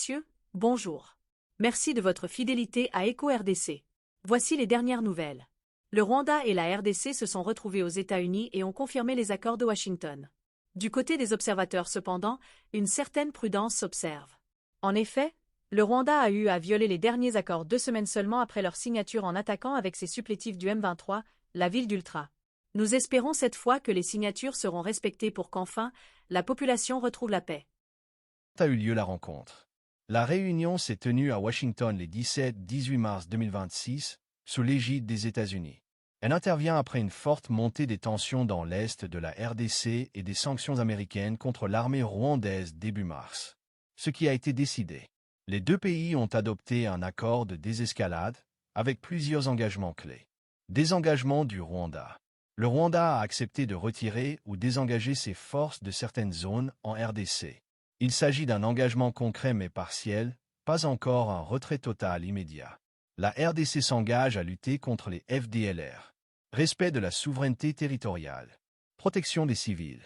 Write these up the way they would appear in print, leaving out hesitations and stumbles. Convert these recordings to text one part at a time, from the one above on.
Messieurs, bonjour. Merci de votre fidélité à EcoRDC. Voici les dernières nouvelles. Le Rwanda et la RDC se sont retrouvés aux États-Unis et ont confirmé les accords de Washington. Du côté des observateurs cependant, une certaine prudence s'observe. En effet, le Rwanda a eu à violer les derniers accords 2 semaines seulement après leur signature en attaquant avec ses supplétifs du M23, la ville d'Ultra. Nous espérons cette fois que les signatures seront respectées pour qu'enfin, la population retrouve la paix. A eu lieu la rencontre. La réunion s'est tenue à Washington les 17-18 mars 2026, sous l'égide des États-Unis. Elle intervient après une forte montée des tensions dans l'Est de la RDC et des sanctions américaines contre l'armée rwandaise début mars. Ce qui a été décidé. Les deux pays ont adopté un accord de désescalade, avec plusieurs engagements clés. Désengagement du Rwanda. Le Rwanda a accepté de retirer ou désengager ses forces de certaines zones en RDC. Il s'agit d'un engagement concret mais partiel, pas encore un retrait total immédiat. La RDC s'engage à lutter contre les FDLR. Respect de la souveraineté territoriale. Protection des civils.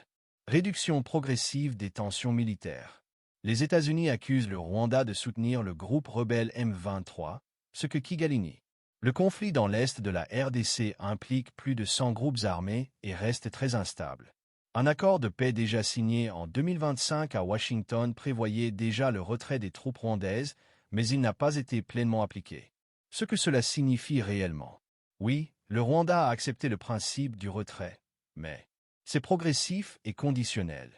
Réduction progressive des tensions militaires. Les États-Unis accusent le Rwanda de soutenir le groupe rebelle M23, ce que Kigali nie. Le conflit dans l'Est de la RDC implique plus de 100 groupes armés et reste très instable. Un accord de paix déjà signé en 2025 à Washington prévoyait déjà le retrait des troupes rwandaises, mais il n'a pas été pleinement appliqué. Ce que cela signifie réellement. Oui, le Rwanda a accepté le principe du retrait, mais c'est progressif et conditionnel.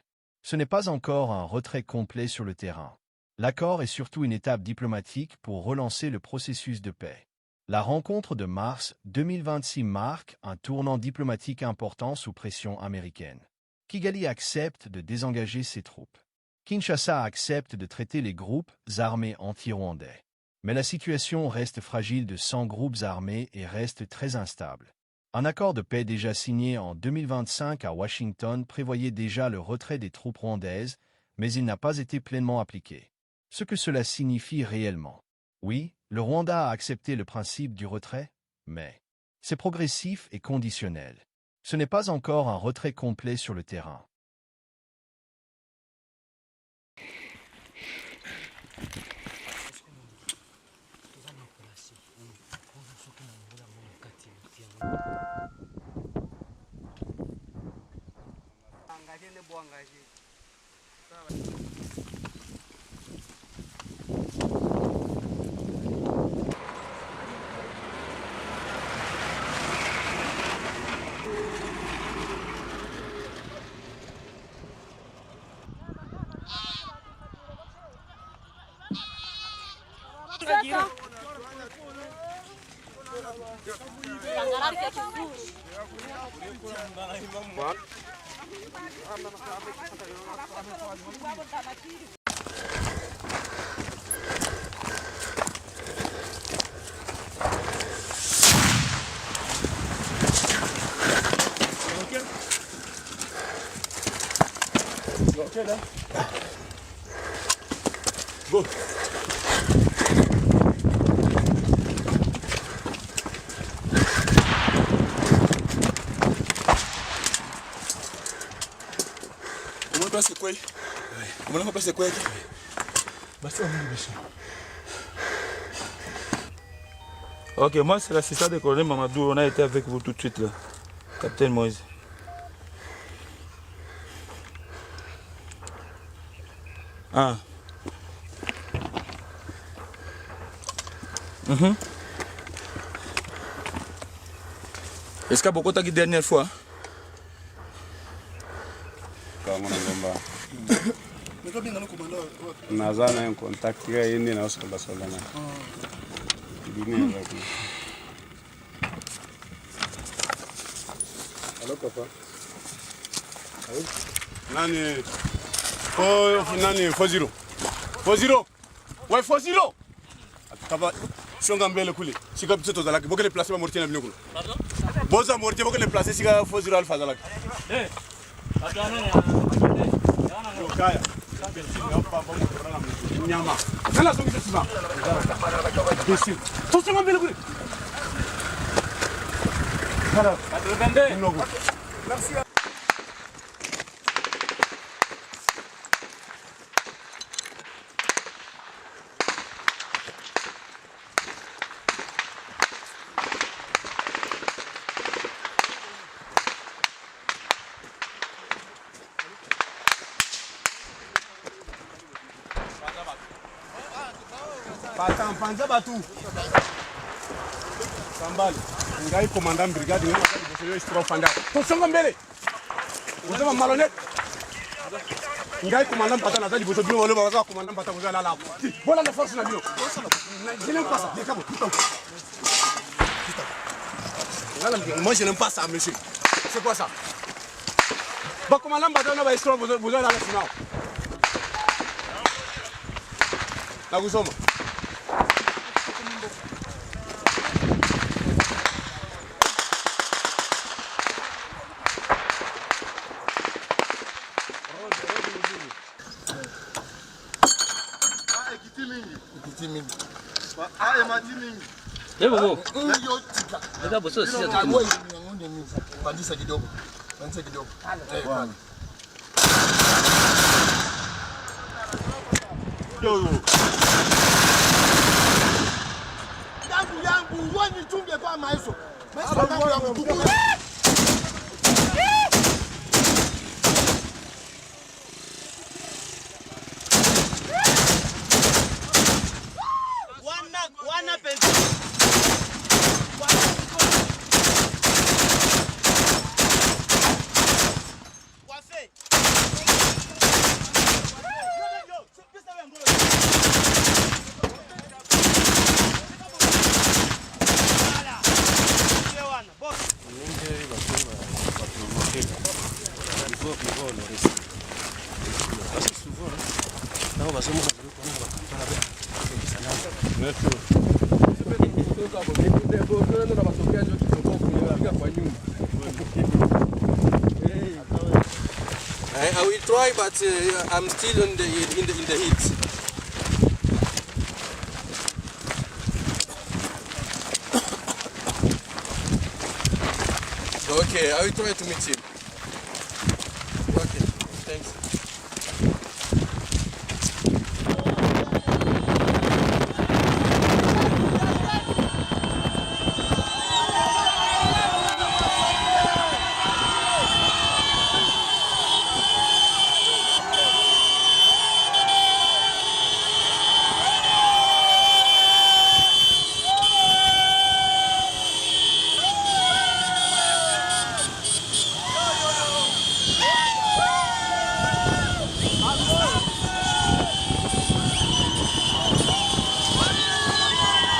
Ce n'est pas encore un retrait complet sur le terrain. L'accord est surtout une étape diplomatique pour relancer le processus de paix. La rencontre de mars 2026 marque un tournant diplomatique important sous pression américaine. Kigali accepte de désengager ses troupes. Kinshasa accepte de traiter les groupes armés anti-rwandais. Mais la situation reste fragile de 100 groupes armés et reste très instable. Un accord de paix déjà signé en 2025 à Washington prévoyait déjà le retrait des troupes rwandaises, mais il n'a pas été pleinement appliqué. Ce que cela signifie réellement. Oui, le Rwanda a accepté le principe du retrait, mais c'est progressif et conditionnel. Ce n'est pas encore un retrait complet sur le terrain. Go. Comment passe quoi? Comment passe quoi? Ok, moi c'est l'assistant de colonel Mamadou, on a été avec vous tout de suite là. Capitaine Moïse. Ah. Est-ce qu'il y a beaucoup de dernière fois? Nazana en contact ga yindi na sola sola na. Dini ya. Allô papa. Oui. Nani Foziro. Foziro. Ouais Foziro. Kaba shonga mbele kule. Sika pito zalaki bokele place ba mortina binokulu. Pardon? Boza mortia bokele place sika Foziro alfa zalaki. Eh. Atana ya. Kaya. Nyama. Nala songi sima. Desi. Tosi mbele kule. Kala. Atende. Merci. Patan panza batu. Sambale. Ngai commandant brigade ngana kali bosoyo strofanda. To songa mbele. Uzama malhonnête. Ngai commandant patan azali boso bino wale baza commandant patan bozo la la. Voilà la force na bino. Je n'aime pas ça. Décabo. Moi je n'aime pas ça monsieur. C'est quoi ça? Ba commandant patan ba estrof bozo la la sinao. La kusoma. Bobo. Ndio boso sisi Pandisha kidogo. Pandisha kidogo. Yangu wani tunge kwa maiso. Maiso yangu. Wana penzi. Wafe. I will try, but I'm still in the heat. Okay, I will try to meet him.